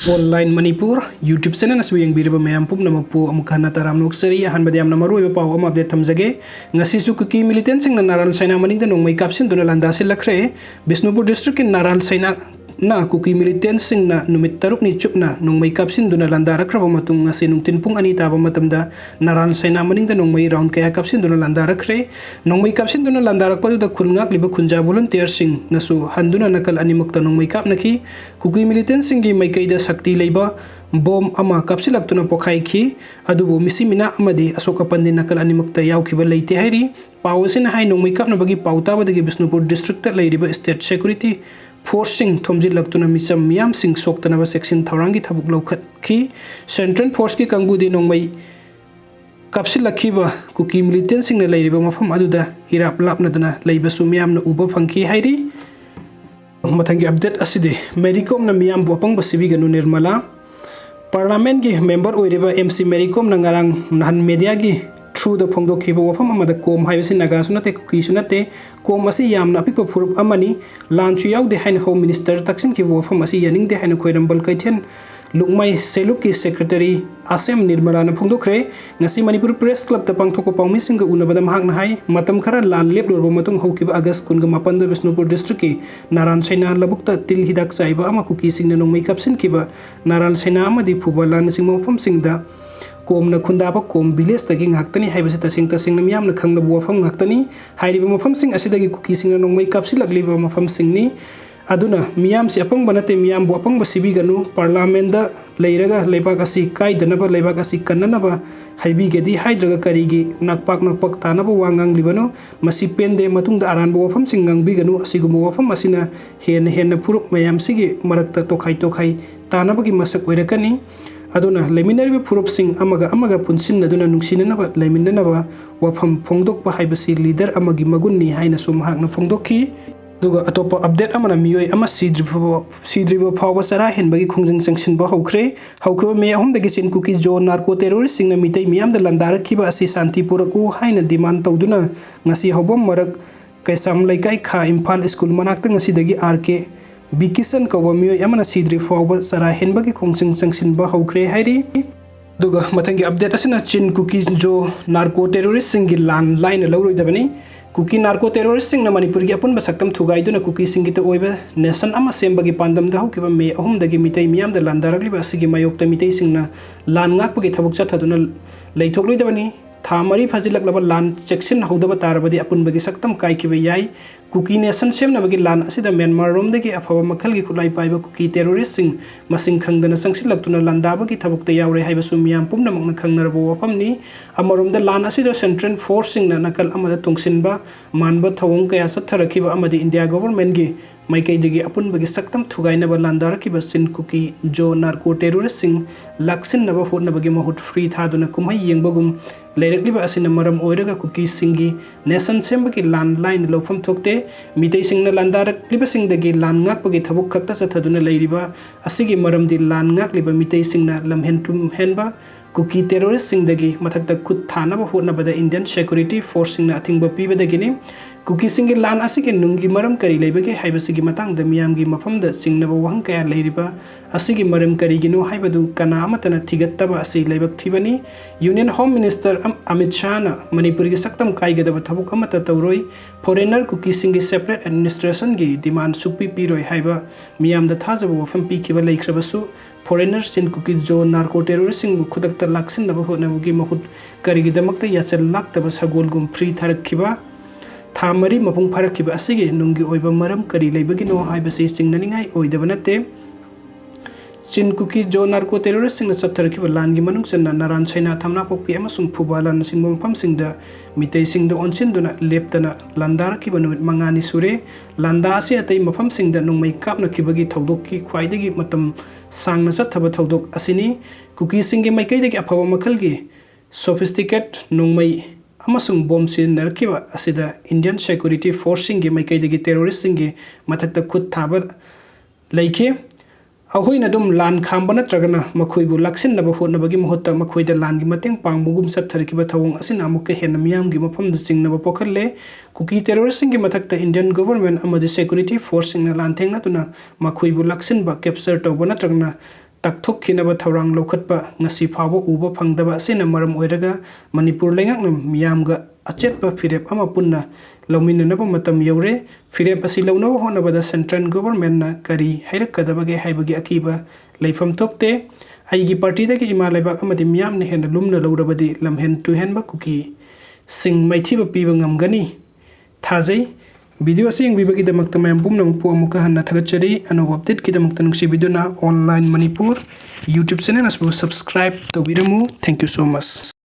Online Manipur YouTube channel as yang biriba mayam pumnamak po amukana taram noksari han badiam namaru iba pau am update thamjage Ngasisu Kuki Militantsingna Naranseina Maningda Nongmei Kapsinduna Landasillakhre Bisnupur district in Naranseina Kuki Militantsingna numit taruk ni chupna Nongmei Kapsinduna Landasillakhre matung ngasi nungtin pung ani taba matamda Naranseina Maningda Nongmei round kaya Kapsinduna Landasillakhre Nongmei Kapsinduna Landasillakhre da khulngak liba khunja volunteer sing nasu handuna nakal animakta Nongmei Kapnaki Kuki Militantsinggi maikaida sakti leiba bom ama kapsilaktuna pokhaiki adubu misimina amadi asoka pandin nakal animakta yaukiba leite hairi pawsina hai Nongmei Kapna bagi pautabadagi Bisnupur district ta leiriba state security forcing thomji laktuna misam miyam sing soktanaba section thorangi thabuk lokhat ki central force ki kangudi Nongmei Kapsilakhiba Kuki Militantsingna leiriba mafam aduda irap lapnadana leibasu miyamna uba phangki hairi mathangi update aside Mericom na miyam bu apang basibi ganu nirmala parliament gi member oiriba MC Mericom na ngarang nahan media gi through the phongdo khiba wafam amada kom haibasi naga sunate kuki sunate kom asi yamna apikpa phurup amani lanchu yaw de hain home minister taksin ki wafam asi yaning de hain khoirambal kaithen Nongmei Seluk ki secretary Asem Nirmala na phongdokhre ngasi Manipur press club ta pangthokpa pawmi singa unabada mahak na hai matam khara lan lep lorbo matung hokiba August kunga da Bisnupur district ki Naranseina labukta til hidak saiba ama kuki singna Nongmei Kapsin kiba Naranseina amadi phubalan sing mafam singda kom na khundaba kom village tagi ngaktani haibasi tasing na miyam na khangna buafam ngaktani hairiba mafam sing asidagi kuki singna Nongmei Kapsilakliba mafam singni aduna miyam si apang banate miyam bu apang basibi ganu parliament da leiraga lebak asi kai danaba lebak asi kannanaba haibi gedi haidraga karigi nakpak tanaba wangang libano masi pende matung da aran bu wafam singang bi ganu asigumu wafam asina hen puruk mayam sigi marakta tokhai tanaba gi masak oirakani aduna leminari phurup sing amaga punsin aduna nungsinanaba leminanaba wafam phongdok ba haibasi leader amagi magunni haina sum hakna phongdokki duga atopa update amana miyoi ama sidribo phawa sara henbagi khungjing sangshin ba hokre me ahum dagi sin kuki jo narco terrorist singna mitai miyam da landar kiba asi santi puraku haina demand tawduna ngasi hobom marak kaisam laikai kha Imphal school manakta ngasi dagi RK bikisan kawa miyoi amana sidri phawa sara henbagi khungjing sangshin ba hokre hairi duga mathangi update asina chin kuki jo narco terrorist singi lan line lawroi dabani Kuki narco terrorist sing na Manipur gi apun basaktam thugai duna kuki singita oiba nation ama sembagi pandam da hokiba me ahum dagi mitai miyam da landarakli ba sigi mayokta mitai singna lan ngakpagi thabuk chathaduna leithokloi dabani thamari phajilak laba lan section hodaba tarabadi apun bagi saktam kai kiba yai kuki nation semna bagi lan asida Myanmar rom dagi afawa makhal gi khulai paiba kuki terrorist sing masing khangdana sangsilaktuna landaba gi thabukta yaure haiba sumiyam pumna makna khangnarbo wafamni amarom da lan asida central force sing na nakal amada tungsinba manba thawong kaya satharakiba amadi India government gi maikai dagi apun bagi saktam thugaina ba landarakiba sin kuki jo narco terrorist sing laksin naba hotna bagi mahut free thaduna kumhai yengbagum leirakliba asina maram oiraga kuki singi nation sembagi landline lofam thokte mitai singna landarakliba singdagi lan ngakpagi thabuk khakta chathaduna leiriba asigi maramdi lan ngakliba mitai singna lamhentum henba kuki terrorist singdagi mathakta khut thanaba hotnabada Indian security force singna athingba pibadagini kuki singi lan asigi nungi maram kari leibage haibasigi matangda miyamgi mafamda singnaba wahang kaya leiriba asigi maram karigino haibadu kana amatana thigattaba asi leibak thibani Union Home Minister Amit Shah na Manipur gi saktam kaigadaba thabuk amata tawroi foreigner kuki singi separate administration gi demand sukpi piroi haiba miyamda thajaba wafam pi kiba leikhrabasu foreigners sin kuki jo narco terrorist sing khudakta laksin naba honabugi mahut karigidamakta yachal laktaba sagol gum free tharakhiba thamari mapung pharakhiba asigi nungi oiba maram kari leibagino haibasi chingnaningai oidaba nate chin kuki jo narco terrorist sing na chatharkiba langi manung sanna Naranseina thamna pokpi amasung phubalan singmam pham singda mitai singda onsinduna leptana landarkiba numit mangani sure landa ase atai mafam singda Nongmei Kapna kibagi thodokki khwaidagi matam sangna chathaba thodok asini kuki singi maikai afawa makhalgi sophisticated Nongmei amasung bomb sinarkiba asida Indian security force singi maikai terrorist singi mathakta khut thaba leike ahoina dum lan khamba natragana makhoibu laksin naba hotnabagi mohota makhoida lan gi mateng pangbugum satharikiba thawong asina amuka henna miyam gi mafam da singnaba pokhalle kuki terrorist singi mathakta Indian government amadi security force singna lan thengna tuna makhoibu laksin ba capture tawba natragana takthokhinaba thorang lokhatpa ngasi phawa uba phangdaba asina maram oiraga Manipur lengakna miyamga achetpa firep ama punna lauminanaba matam yaure firep asi launaba honabada central government na kari hairakadabage haibagi akiba leifam thokte aigi party dagi ima laibak amadi miyamna hena lumna laurabadi lamhen tuhenba kuki sing maithiba piba ngamgani thajai video asing bibagi damakta mayam pumna pu amuka hanna thagachari anob update ki damakta nungsi video na online Manipur YouTube channel asbu subscribe to biramu. Thank you so much.